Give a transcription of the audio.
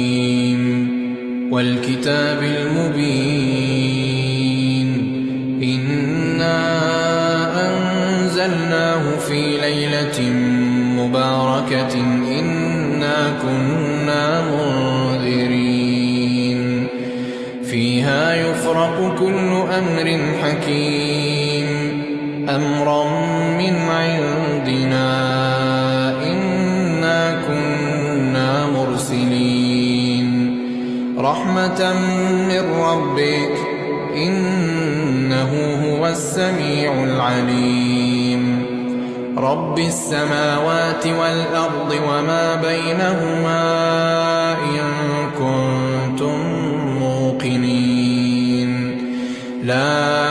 حاميم والكتاب المبين إنا أنزلناه في ليلة مباركة إنا كنا منذرين فيها يفرق كل أمر حكيم أمرا من عندنا إنا كنا مرسلين رحمة من ربك إنه هو السميع العليم رب السماوات والأرض وما بينهما إن كنتم موقنين لا